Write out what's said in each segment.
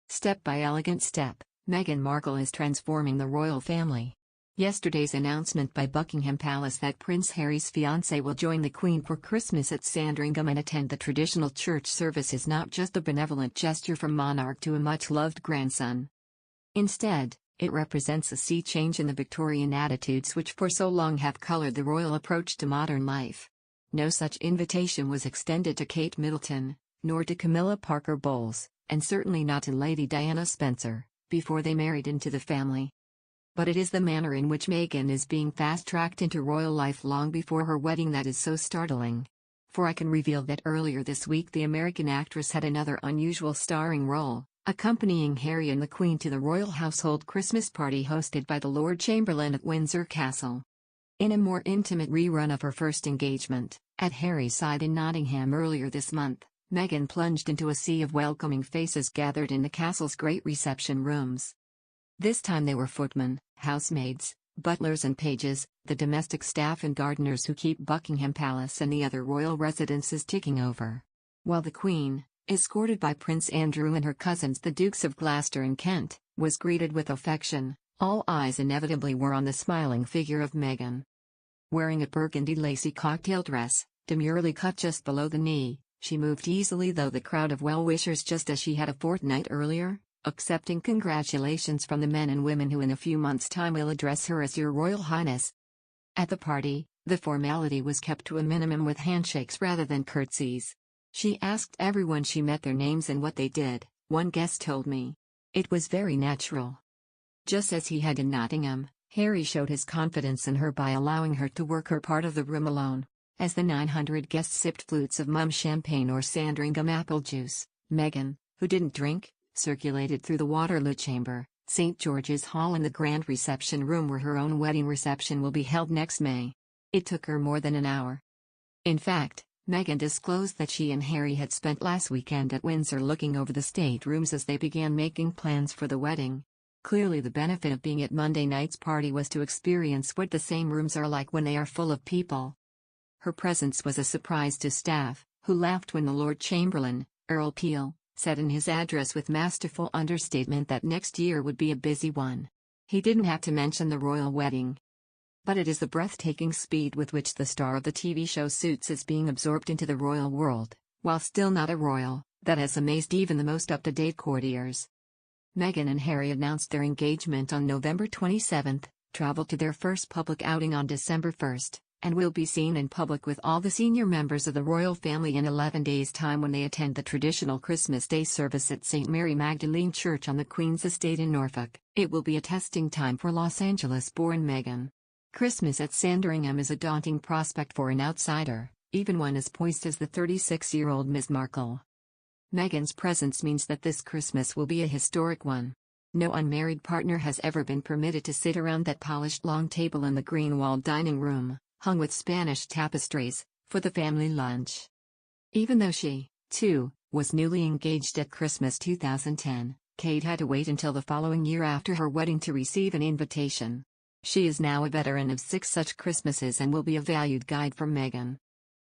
Step by elegant step, Meghan Markle is transforming the royal family. Yesterday's announcement by Buckingham Palace that Prince Harry's fiance will join the Queen for Christmas at Sandringham and attend the traditional church service is not just a benevolent gesture from monarch to a much-loved grandson. Instead, it represents a sea change in the Victorian attitudes which for so long have colored the royal approach to modern life. No such invitation was extended to Kate Middleton, nor to Camilla Parker Bowles, and certainly not to Lady Diana Spencer, before they married into the family. But it is the manner in which Meghan is being fast-tracked into royal life long before her wedding that is so startling. For I can reveal that earlier this week the American actress had another unusual starring role, accompanying Harry and the Queen to the royal household Christmas party hosted by the Lord Chamberlain at Windsor Castle. In a more intimate rerun of her first engagement, at Harry's side in Nottingham earlier this month, Meghan plunged into a sea of welcoming faces gathered in the castle's great reception rooms. This time they were footmen, housemaids, butlers and pages, the domestic staff and gardeners who keep Buckingham Palace and the other royal residences ticking over. While the Queen, escorted by Prince Andrew and her cousins the Dukes of Gloucester and Kent, was greeted with affection, all eyes inevitably were on the smiling figure of Meghan. Wearing a burgundy lacy cocktail dress, demurely cut just below the knee, she moved easily through the crowd of well-wishers just as she had a fortnight earlier, accepting congratulations from the men and women who in a few months' time will address her as Your Royal Highness. At the party, the formality was kept to a minimum with handshakes rather than curtsies. She asked everyone she met their names and what they did, one guest told me. It was very natural. Just as he had in Nottingham, Harry showed his confidence in her by allowing her to work her part of the room alone. As the 900 guests sipped flutes of mum champagne or Sandringham apple juice, Meghan, who didn't drink, circulated through the Waterloo Chamber, St. George's Hall and the grand reception room where her own wedding reception will be held next May. It took her more than an hour. In fact, Meghan disclosed that she and Harry had spent last weekend at Windsor looking over the staterooms as they began making plans for the wedding. Clearly the benefit of being at Monday night's party was to experience what the same rooms are like when they are full of people. Her presence was a surprise to staff, who laughed when the Lord Chamberlain, Earl Peel, said in his address with masterful understatement that next year would be a busy one. He didn't have to mention the royal wedding. But it is the breathtaking speed with which the star of the TV show Suits is being absorbed into the royal world, while still not a royal, that has amazed even the most up-to-date courtiers. Meghan and Harry announced their engagement on November 27, traveled to their first public outing on December 1, and will be seen in public with all the senior members of the royal family in 11 days' time when they attend the traditional Christmas Day service at St. Mary Magdalene Church on the Queen's estate in Norfolk. It will be a testing time for Los Angeles-born Meghan. Christmas at Sandringham is a daunting prospect for an outsider, even one as poised as the 36-year-old Ms. Markle. Meghan's presence means that this Christmas will be a historic one. No unmarried partner has ever been permitted to sit around that polished long table in the green-walled dining room, hung with Spanish tapestries, for the family lunch. Even though she, too, was newly engaged at Christmas 2010, Kate had to wait until the following year after her wedding to receive an invitation. She is now a veteran of 6 such Christmases and will be a valued guide from Meghan.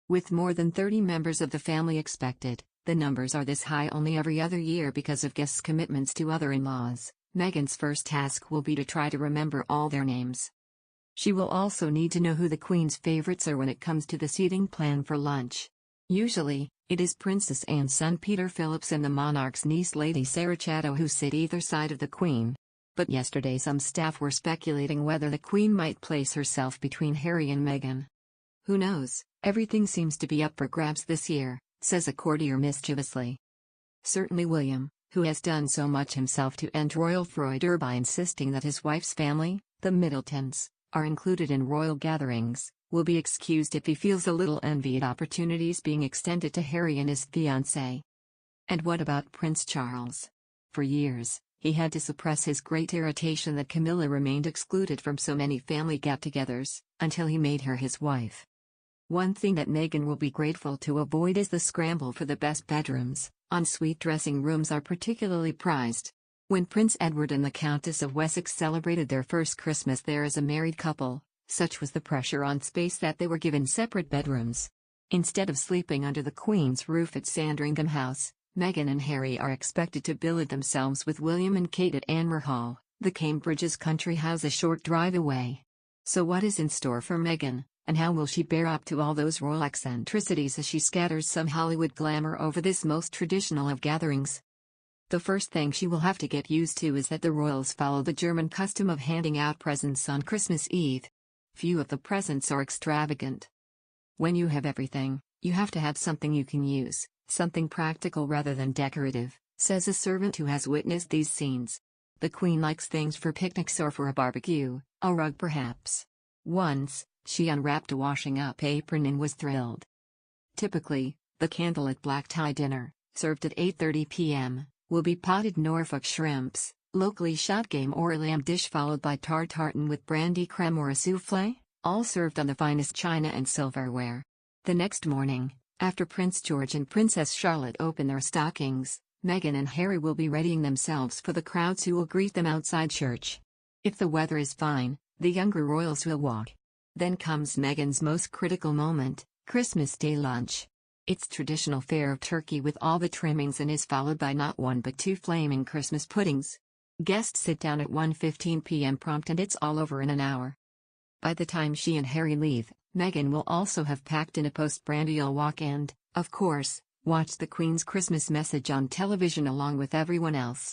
With more than 30 members of the family expected, the numbers are this high only every other year because of guests' commitments to other in-laws. Meghan's first task will be to try to remember all their names. She will also need to know who the Queen's favorites are when it comes to the seating plan for lunch. Usually, it is Princess Anne's son Peter Phillips and the monarch's niece Lady Sarah Chatto who sit either side of the Queen. But yesterday some staff were speculating whether the Queen might place herself between Harry and Meghan. Who knows, everything seems to be up for grabs this year, says a courtier mischievously. Certainly William, who has done so much himself to end royal froider by insisting that his wife's family, the Middletons, are included in royal gatherings, will be excused if he feels a little envy at opportunities being extended to Harry and his fiancée. And what about Prince Charles? For years, he had to suppress his great irritation that Camilla remained excluded from so many family get-togethers, until he made her his wife. One thing that Meghan will be grateful to avoid is the scramble for the best bedrooms. Ensuite dressing rooms are particularly prized. When Prince Edward and the Countess of Wessex celebrated their first Christmas there as a married couple, such was the pressure on space that they were given separate bedrooms. Instead of sleeping under the Queen's roof at Sandringham House, Meghan and Harry are expected to billet themselves with William and Kate at Anmer Hall, the Cambridge's country house a short drive away. So what is in store for Meghan, and how will she bear up to all those royal eccentricities as she scatters some Hollywood glamour over this most traditional of gatherings? The first thing she will have to get used to is that the royals follow the German custom of handing out presents on Christmas Eve. Few of the presents are extravagant. When you have everything, you have to have something you can use, something practical rather than decorative, says a servant who has witnessed these scenes. The Queen likes things for picnics or for a barbecue, a rug perhaps. Once, she unwrapped a washing-up apron and was thrilled. Typically, the candlelit black tie dinner, served at 8:30 p.m., will be potted Norfolk shrimps, locally shot game or a lamb dish followed by tartare with brandy creme or a soufflé, all served on the finest china and silverware. The next morning, after Prince George and Princess Charlotte open their stockings, Meghan and Harry will be readying themselves for the crowds who will greet them outside church. If the weather is fine, the younger royals will walk. Then comes Meghan's most critical moment, Christmas Day lunch. It's traditional fare of turkey with all the trimmings and is followed by not one but two flaming Christmas puddings. Guests sit down at 1:15 p.m. prompt and it's all over in an hour. By the time she and Harry leave, Meghan will also have packed in a post-prandial walk and, of course, watch the Queen's Christmas message on television along with everyone else.